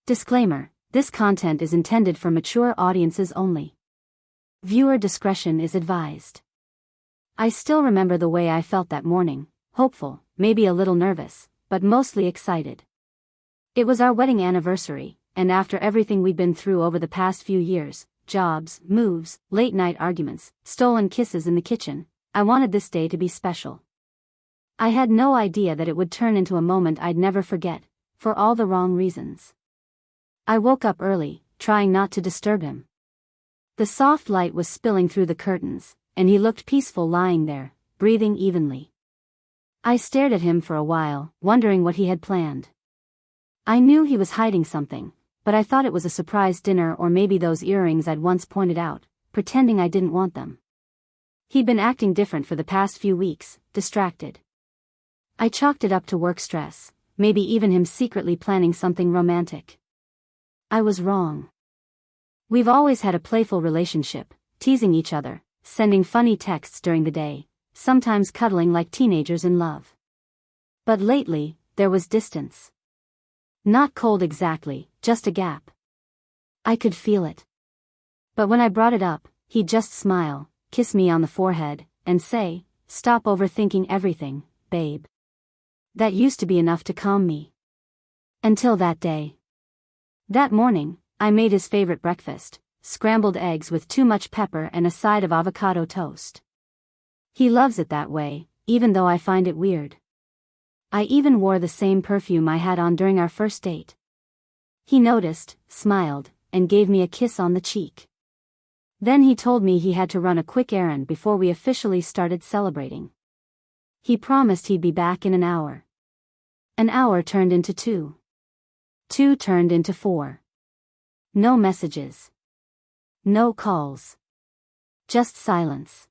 Disclaimer: this content is intended for mature audiences only. Viewer discretion is advised. I still remember the way I felt that morning, hopeful, maybe a little nervous, but mostly excited. It was our wedding anniversary, and after everything we'd been through over the past few years, jobs, moves, late-night arguments, stolen kisses in the kitchen, I wanted this day to be special. I had no idea that it would turn into a moment I'd never forget, for all the wrong reasons. I woke up early, trying not to disturb him. The soft light was spilling through the curtains, and he looked peaceful lying there, breathing evenly. I stared at him for a while, wondering what he had planned. I knew he was hiding something, but I thought it was a surprise dinner or maybe those earrings I'd once pointed out, pretending I didn't want them. He'd been acting different for the past few weeks, distracted. I chalked it up to work stress, maybe even him secretly planning something romantic. I was wrong. We've always had a playful relationship, teasing each other, sending funny texts during the day, sometimes cuddling like teenagers in love. But lately, there was distance. Not cold exactly, just a gap. I could feel it. But when I brought it up, he'd just smile, kiss me on the forehead, and say, "Stop overthinking everything, babe." That used to be enough to calm me. Until that day. That morning, I made his favorite breakfast, scrambled eggs with too much pepper and a side of avocado toast. He loves it that way, even though I find it weird. I even wore the same perfume I had on during our first date. He noticed, smiled, and gave me a kiss on the cheek. Then he told me he had to run a quick errand before we officially started celebrating. He promised he'd be back in an hour. An hour turned into 2. 2 turned into 4. No messages. No calls. Just silence.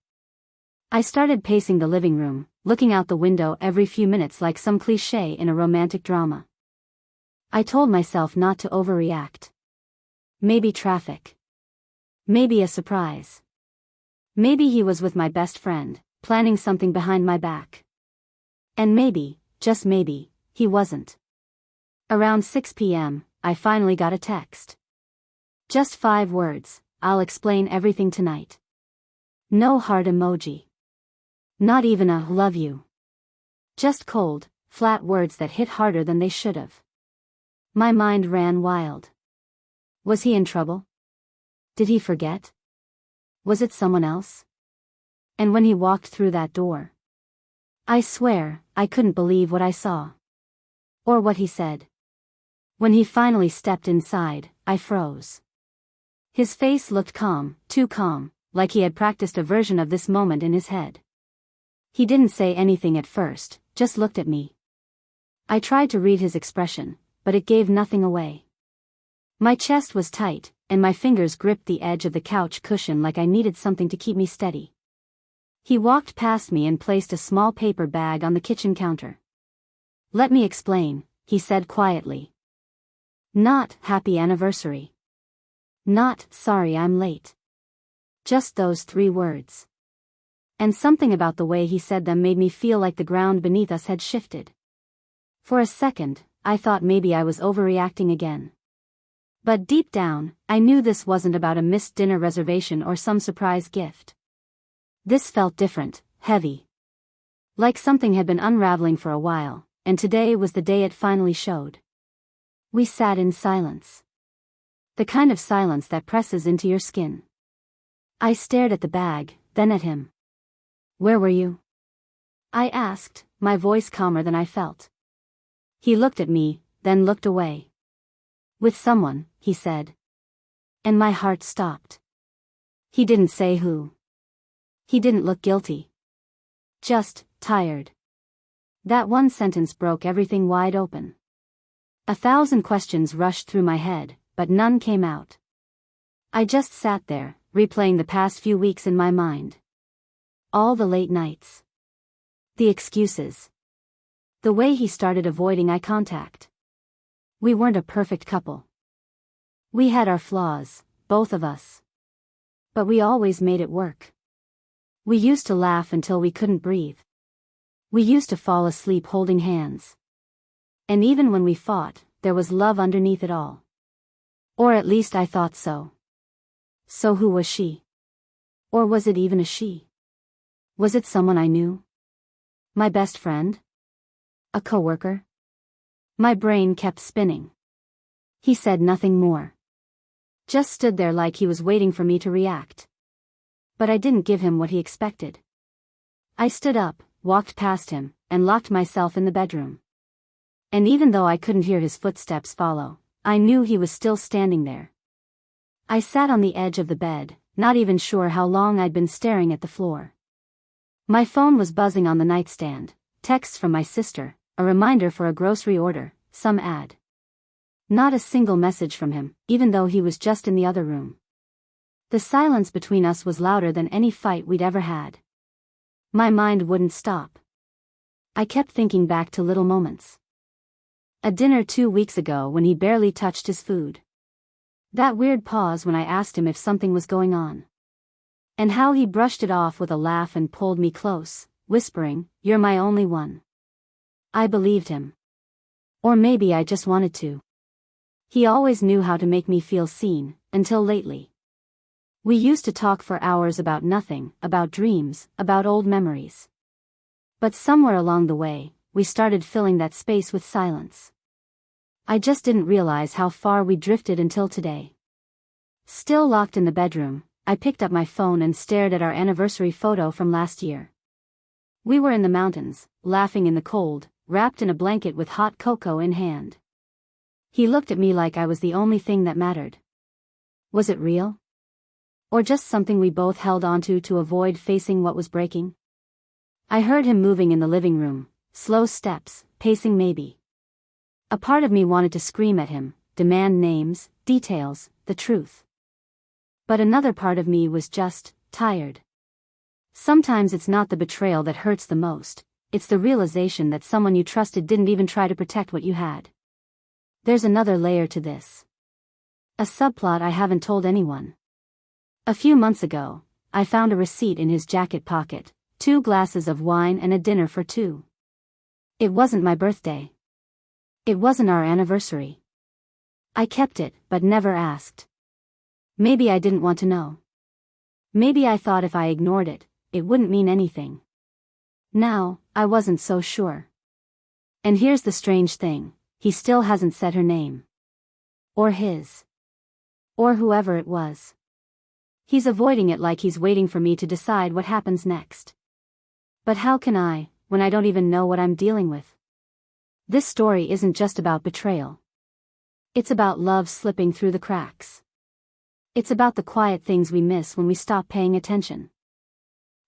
I started pacing the living room, looking out the window every few minutes like some cliché in a romantic drama. I told myself not to overreact. Maybe traffic. Maybe a surprise. Maybe he was with my best friend, planning something behind my back. And maybe, just maybe, he wasn't. Around 6 p.m., I finally got a text. Just 5 words: "I'll explain everything tonight." No heart emoji. Not even a "love you." Just cold, flat words that hit harder than they should have. My mind ran wild. Was he in trouble? Did he forget? Was it someone else? And when he walked through that door, I swear, I couldn't believe what I saw. Or what he said. When he finally stepped inside, I froze. His face looked calm, too calm, like he had practiced a version of this moment in his head. He didn't say anything at first, just looked at me. I tried to read his expression, but it gave nothing away. My chest was tight, and my fingers gripped the edge of the couch cushion like I needed something to keep me steady. He walked past me and placed a small paper bag on the kitchen counter. "Let me explain," he said quietly. Not "happy anniversary." Not "sorry I'm late." Just those 3 words. And something about the way he said them made me feel like the ground beneath us had shifted. For a second, I thought maybe I was overreacting again. But deep down, I knew this wasn't about a missed dinner reservation or some surprise gift. This felt different, heavy. Like something had been unraveling for a while, and today was the day it finally showed. We sat in silence. The kind of silence that presses into your skin. I stared at the bag, then at him. "Where were you?" I asked, my voice calmer than I felt. He looked at me, then looked away. "With someone," he said. And my heart stopped. He didn't say who. He didn't look guilty. Just tired. That one sentence broke everything wide open. 1,000 questions rushed through my head, but none came out. I just sat there, replaying the past few weeks in my mind. All the late nights. The excuses. The way he started avoiding eye contact. We weren't a perfect couple. We had our flaws, both of us. But we always made it work. We used to laugh until we couldn't breathe. We used to fall asleep holding hands. And even when we fought, there was love underneath it all. Or at least I thought so. So who was she? Or was it even a she? Was it someone I knew? My best friend? A coworker? My brain kept spinning. He said nothing more. Just stood there like he was waiting for me to react. But I didn't give him what he expected. I stood up, walked past him, and locked myself in the bedroom. And even though I couldn't hear his footsteps follow, I knew he was still standing there. I sat on the edge of the bed, not even sure how long I'd been staring at the floor. My phone was buzzing on the nightstand, texts from my sister, a reminder for a grocery order, some ad. Not a single message from him, even though he was just in the other room. The silence between us was louder than any fight we'd ever had. My mind wouldn't stop. I kept thinking back to little moments. A dinner 2 weeks ago when he barely touched his food. That weird pause when I asked him if something was going on. And how he brushed it off with a laugh and pulled me close, whispering, "You're my only one." I believed him. Or maybe I just wanted to. He always knew how to make me feel seen, until lately. We used to talk for hours about nothing, about dreams, about old memories. But somewhere along the way, we started filling that space with silence. I just didn't realize how far we drifted until today. Still locked in the bedroom, I picked up my phone and stared at our anniversary photo from last year. We were in the mountains, laughing in the cold, wrapped in a blanket with hot cocoa in hand. He looked at me like I was the only thing that mattered. Was it real? Or just something we both held onto to avoid facing what was breaking? I heard him moving in the living room, slow steps, pacing maybe. A part of me wanted to scream at him, demand names, details, the truth. But another part of me was just tired. Sometimes it's not the betrayal that hurts the most, it's the realization that someone you trusted didn't even try to protect what you had. There's another layer to this. A subplot I haven't told anyone. A few months ago, I found a receipt in his jacket pocket, 2 glasses of wine and a dinner for 2. It wasn't my birthday. It wasn't our anniversary. I kept it, but never asked. Maybe I didn't want to know. Maybe I thought if I ignored it, it wouldn't mean anything. Now, I wasn't so sure. And here's the strange thing. He still hasn't said her name. Or his. Or whoever it was. He's avoiding it like he's waiting for me to decide what happens next. But how can I, when I don't even know what I'm dealing with? This story isn't just about betrayal. It's about love slipping through the cracks. It's about the quiet things we miss when we stop paying attention.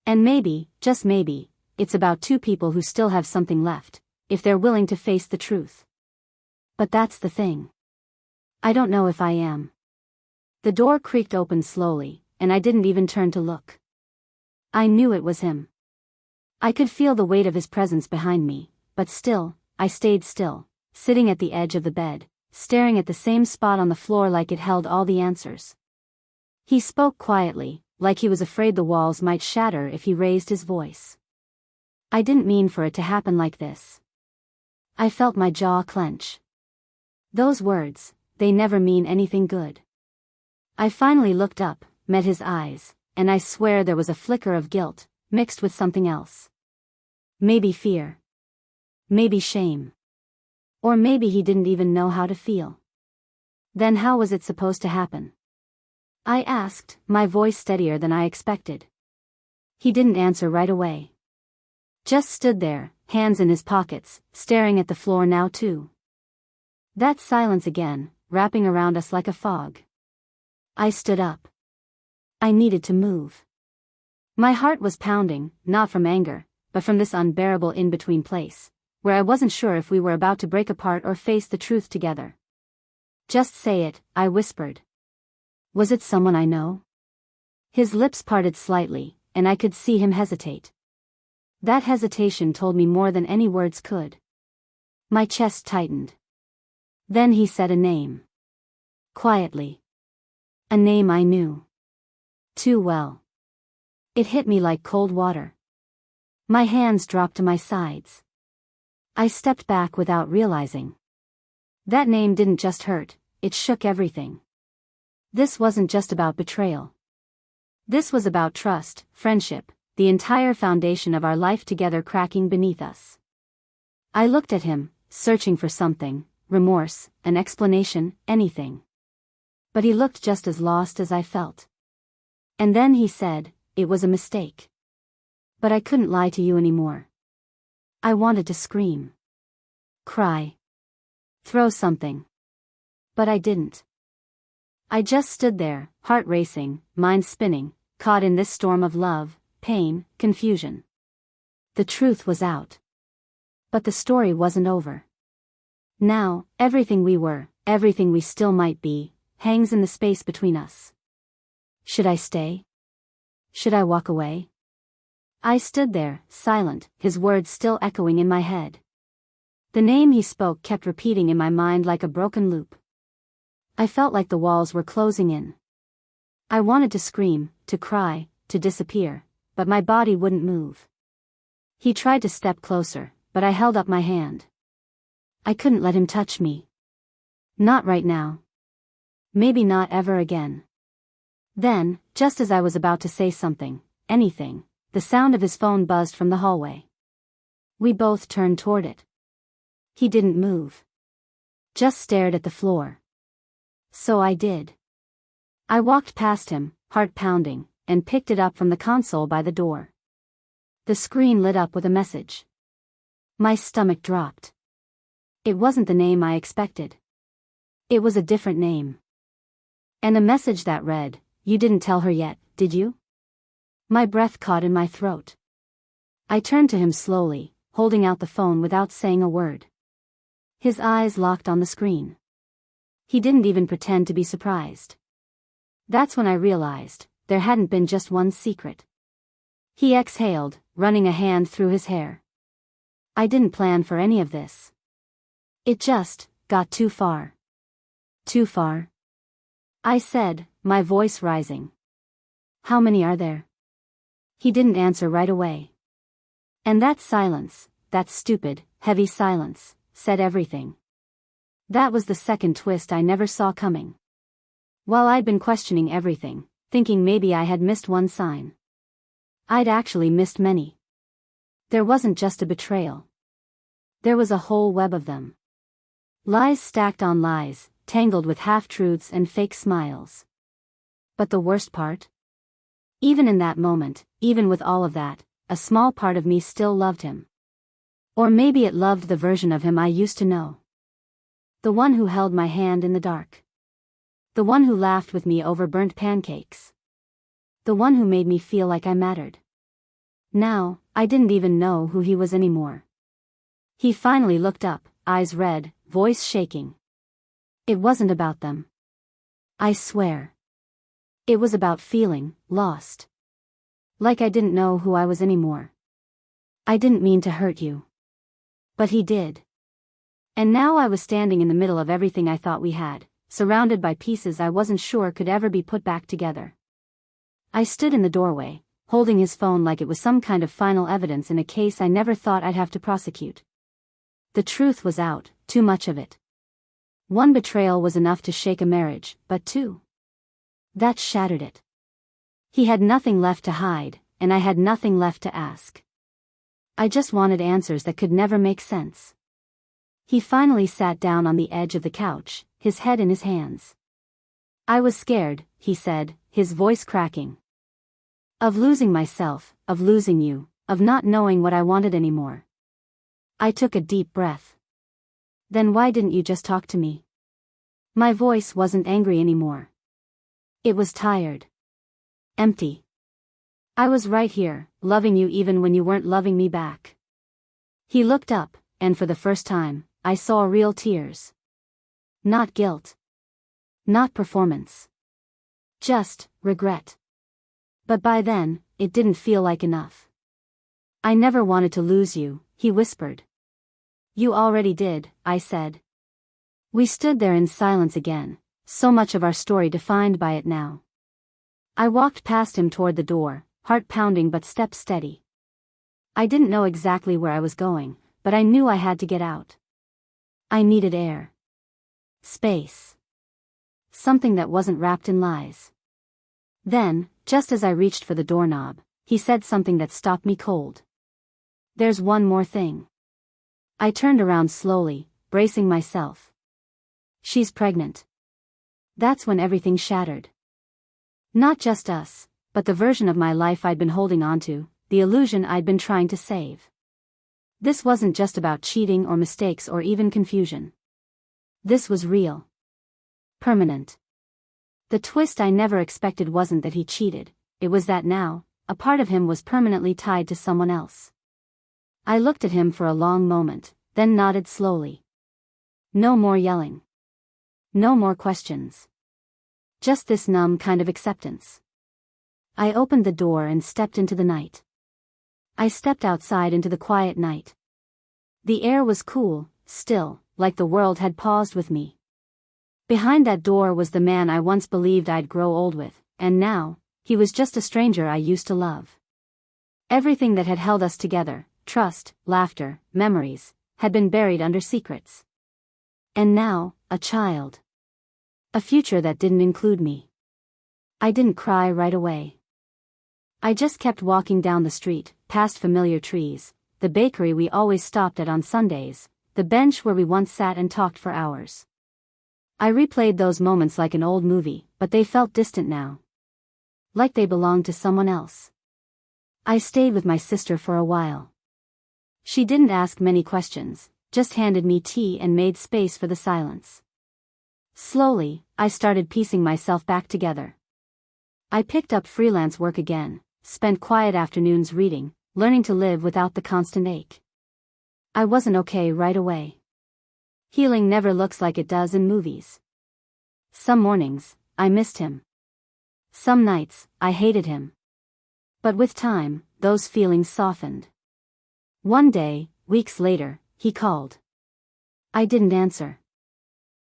And maybe, just maybe, it's about 2 people who still have something left, if they're willing to face the truth. But that's the thing. I don't know if I am. The door creaked open slowly, and I didn't even turn to look. I knew it was him. I could feel the weight of his presence behind me, but still, I stayed still, sitting at the edge of the bed, staring at the same spot on the floor like it held all the answers. He spoke quietly, like he was afraid the walls might shatter if he raised his voice. I didn't mean for it to happen like this. I felt my jaw clench. Those words, they never mean anything good. I finally looked up, met his eyes, and I swear there was a flicker of guilt, mixed with something else. Maybe fear. Maybe shame. Or maybe he didn't even know how to feel. Then how was it supposed to happen? I asked, my voice steadier than I expected. He didn't answer right away. Just stood there, hands in his pockets, staring at the floor now too. That silence again, wrapping around us like a fog. I stood up. I needed to move. My heart was pounding, not from anger, but from this unbearable in-between place, where I wasn't sure if we were about to break apart or face the truth together. Just say it, I whispered. Was it someone I know? His lips parted slightly, and I could see him hesitate. That hesitation told me more than any words could. My chest tightened. Then he said a name. Quietly. A name I knew. Too well. It hit me like cold water. My hands dropped to my sides. I stepped back without realizing. That name didn't just hurt, it shook everything. This wasn't just about betrayal. This was about trust, friendship, the entire foundation of our life together cracking beneath us. I looked at him, searching for something, remorse, an explanation, anything. But he looked just as lost as I felt. And then he said, "It was a mistake. But I couldn't lie to you anymore." I wanted to scream. Cry. Throw something. But I didn't. I just stood there, heart racing, mind spinning, caught in this storm of love, pain, confusion. The truth was out. But the story wasn't over. Now, everything we were, everything we still might be, hangs in the space between us. Should I stay? Should I walk away? I stood there, silent, his words still echoing in my head. The name he spoke kept repeating in my mind like a broken loop. I felt like the walls were closing in. I wanted to scream, to cry, to disappear, but my body wouldn't move. He tried to step closer, but I held up my hand. I couldn't let him touch me. Not right now. Maybe not ever again. Then, just as I was about to say something, anything, the sound of his phone buzzed from the hallway. We both turned toward it. He didn't move. Just stared at the floor. So I did. I walked past him, heart pounding, and picked it up from the console by the door. The screen lit up with a message. My stomach dropped. It wasn't the name I expected. It was a different name. And a message that read, "You didn't tell her yet, did you?" My breath caught in my throat. I turned to him slowly, holding out the phone without saying a word. His eyes locked on the screen. He didn't even pretend to be surprised. That's when I realized, there hadn't been just one secret. He exhaled, running a hand through his hair. I didn't plan for any of this. It just got too far. Too far? I said, my voice rising. How many are there? He didn't answer right away. And that silence, that stupid, heavy silence, said everything. That was the second twist I never saw coming. While I'd been questioning everything, thinking maybe I had missed one sign, I'd actually missed many. There wasn't just a betrayal. There was a whole web of them. Lies stacked on lies, tangled with half-truths and fake smiles. But the worst part? Even in that moment, even with all of that, a small part of me still loved him. Or maybe it loved the version of him I used to know. The one who held my hand in the dark. The one who laughed with me over burnt pancakes. The one who made me feel like I mattered. Now, I didn't even know who he was anymore. He finally looked up, eyes red, voice shaking. It wasn't about them. I swear. It was about feeling lost. Like I didn't know who I was anymore. I didn't mean to hurt you. But he did. And now I was standing in the middle of everything I thought we had, surrounded by pieces I wasn't sure could ever be put back together. I stood in the doorway, holding his phone like it was some kind of final evidence in a case I never thought I'd have to prosecute. The truth was out, too much of it. One betrayal was enough to shake a marriage, but two. That shattered it. He had nothing left to hide, and I had nothing left to ask. I just wanted answers that could never make sense. He finally sat down on the edge of the couch, his head in his hands. I was scared, he said, his voice cracking. Of losing myself, of losing you, of not knowing what I wanted anymore. I took a deep breath. Then why didn't you just talk to me? My voice wasn't angry anymore. It was tired. Empty. I was right here, loving you even when you weren't loving me back. He looked up, and for the first time, I saw real tears. Not guilt. Not performance. Just regret. But by then, it didn't feel like enough. I never wanted to lose you, he whispered. You already did, I said. We stood there in silence again, so much of our story defined by it now. I walked past him toward the door, heart pounding but steps steady. I didn't know exactly where I was going, but I knew I had to get out. I needed air. Space. something that wasn't wrapped in lies. Then, just as I reached for the doorknob, he said something that stopped me cold. "There's one more thing." I turned around slowly, bracing myself. "She's pregnant." That's when everything shattered. Not just us, but the version of my life I'd been holding on to, the illusion I'd been trying to save. This wasn't just about cheating or mistakes or even confusion. This was real. Permanent. The twist I never expected wasn't that he cheated, it was that now, a part of him was permanently tied to someone else. I looked at him for a long moment, then nodded slowly. No more yelling. No more questions. Just this numb kind of acceptance. I opened the door and stepped into the night. I stepped outside into the quiet night. The air was cool, still, like the world had paused with me. Behind that door was the man I once believed I'd grow old with, and now, he was just a stranger I used to love. Everything that had held us together, trust, laughter, memories, had been buried under secrets. And now, a child. A future that didn't include me. I didn't cry right away. I just kept walking down the street, past familiar trees, the bakery we always stopped at on Sundays, the bench where we once sat and talked for hours. I replayed those moments like an old movie, but they felt distant now. Like they belonged to someone else. I stayed with my sister for a while. She didn't ask many questions, just handed me tea and made space for the silence. Slowly, I started piecing myself back together. I picked up freelance work again, spent quiet afternoons reading, learning to live without the constant ache. I wasn't okay right away. Healing never looks like it does in movies. Some mornings, I missed him. Some nights, I hated him. But with time, those feelings softened. One day, weeks later, he called. I didn't answer.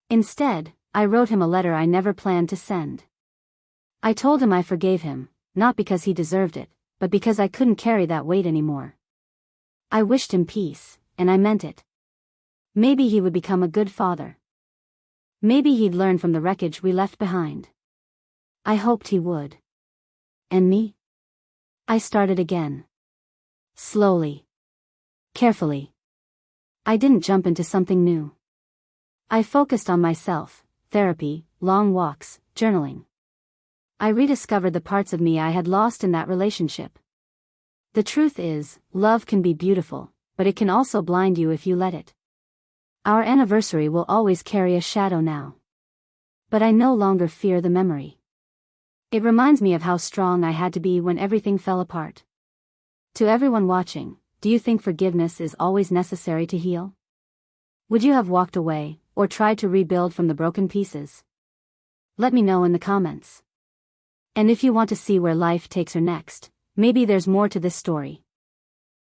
Instead, I wrote him a letter I never planned to send. I told him I forgave him, not because he deserved it, but because I couldn't carry that weight anymore. I wished him peace, and I meant it. Maybe he would become a good father. Maybe he'd learn from the wreckage we left behind. I hoped he would. And me? I started again. Slowly. Carefully. I didn't jump into something new. I focused on myself, therapy, long walks, journaling. I rediscovered the parts of me I had lost in that relationship. The truth is, love can be beautiful, but it can also blind you if you let it. Our anniversary will always carry a shadow now. But I no longer fear the memory. It reminds me of how strong I had to be when everything fell apart. To everyone watching, do you think forgiveness is always necessary to heal? Would you have walked away, or tried to rebuild from the broken pieces? Let me know in the comments. And if you want to see where life takes her next, maybe there's more to this story.